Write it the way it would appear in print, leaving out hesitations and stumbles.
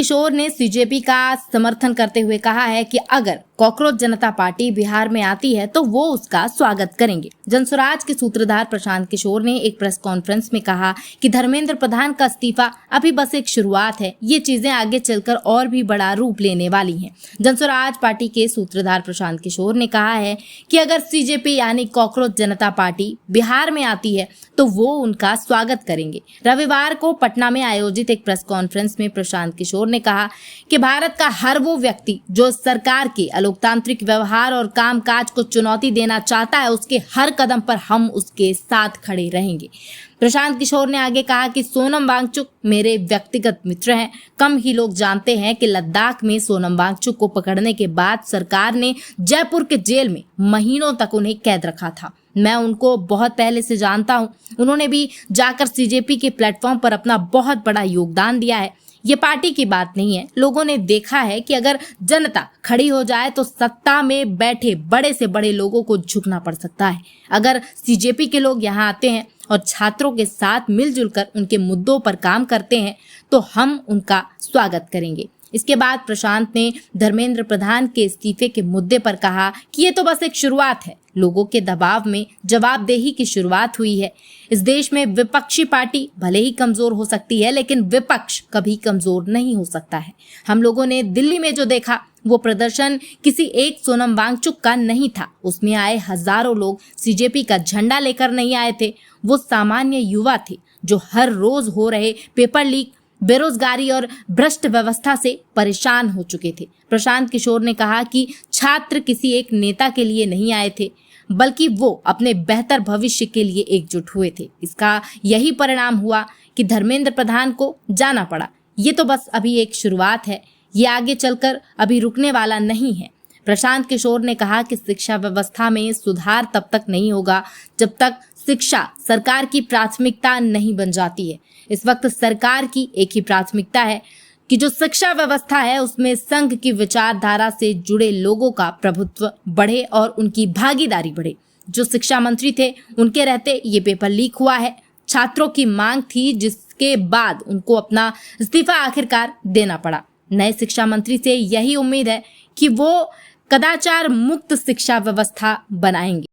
किशोर ने सीजेपी का समर्थन करते हुए कहा है कि अगर कॉकरोच जनता पार्टी बिहार में आती है तो वो उसका स्वागत करेंगे। जनसुराज के सूत्रधार प्रशांत किशोर ने एक प्रेस कॉन्फ्रेंस में कहा कि धर्मेंद्र प्रधान का इस्तीफा अभी बस एक शुरुआत है, ये चीजें आगे चलकर और भी बड़ा रूप लेने वाली हैं। जनसुराज पार्टी के सूत्रधार प्रशांत किशोर ने कहा है कि अगर सीजेपी यानी कॉकरोच जनता पार्टी बिहार में आती है तो वो उनका स्वागत करेंगे। रविवार को पटना में आयोजित एक प्रेस कॉन्फ्रेंस में प्रशांत किशोर ने कहा कि भारत का हर वो व्यक्ति जो सरकार के लोकतांत्रिक व्यवहार और कामकाज को चुनौती देना चाहता है, उसके हर कदम पर हम उसके साथ खड़े रहेंगे। प्रशांत किशोर ने आगे कहा कि सोनम वांगचुक मेरे व्यक्तिगत मित्र हैं। कम ही लोग जानते हैं कि लद्दाख में सोनम वांगचुक को पकड़ने के बाद सरकार ने जयपुर के जेल में महीनों तक उन्हें कैद रखा था। मैं उनको बहुत पहले से जानता हूं। उन्होंने भी जाकर सीजेपी के प्लेटफॉर्म पर अपना बहुत बड़ा योगदान दिया है। ये पार्टी की बात नहीं है। लोगों ने देखा है कि अगर जनता खड़ी हो जाए तो सत्ता में बैठे बड़े से बड़े लोगों को झुकना पड़ सकता है। अगर सीजेपी के लोग यहाँ आते हैं और छात्रों के साथ मिलजुल कर उनके मुद्दों पर काम करते हैं तो हम उनका स्वागत करेंगे। इसके बाद प्रशांत ने धर्मेंद्र प्रधान के इस्तीफे के मुद्दे पर कहा कि ये तो बस एक शुरुआत है। लोगों के दबाव में जवाबदेही की शुरुआत हुई है। इस देश में विपक्षी पार्टी भले ही कमजोर हो सकती है, लेकिन विपक्ष कभी कमजोर नहीं हो सकता है। हम लोगों ने दिल्ली में जो देखा वो प्रदर्शन किसी एक सोनम वांगचुक का नहीं था। उसमें आए हजारों लोग सीजेपी का झंडा लेकर नहीं आए थे। वो सामान्य युवा थे जो हर रोज हो रहे पेपर लीक, बेरोजगारी और भ्रष्ट व्यवस्था से परेशान हो चुके थे। प्रशांत किशोर ने कहा कि छात्र किसी एक नेता के लिए नहीं आए थे, बल्कि वो अपने बेहतर भविष्य के लिए एकजुट हुए थे। इसका यही परिणाम हुआ कि धर्मेंद्र प्रधान को जाना पड़ा। ये तो बस अभी एक शुरुआत है, ये आगे चलकर अभी रुकने वाला नहीं है। प्रशांत किशोर ने कहा कि शिक्षा व्यवस्था में सुधार तब तक नहीं होगा जब तक शिक्षा सरकार की प्राथमिकता नहीं बन जाती है। इस वक्त सरकार की एक ही प्राथमिकता है कि जो शिक्षा व्यवस्था है उसमें संघ की विचारधारा से जुड़े लोगों का प्रभुत्व बढ़े और उनकी भागीदारी बढ़े। जो शिक्षा मंत्री थे उनके रहते ये पेपर लीक हुआ है। छात्रों की मांग थी, जिसके बाद उनको अपना इस्तीफा आखिरकार देना पड़ा। नए शिक्षा मंत्री से यही उम्मीद है कि वो कदाचार मुक्त शिक्षा व्यवस्था बनाएंगे।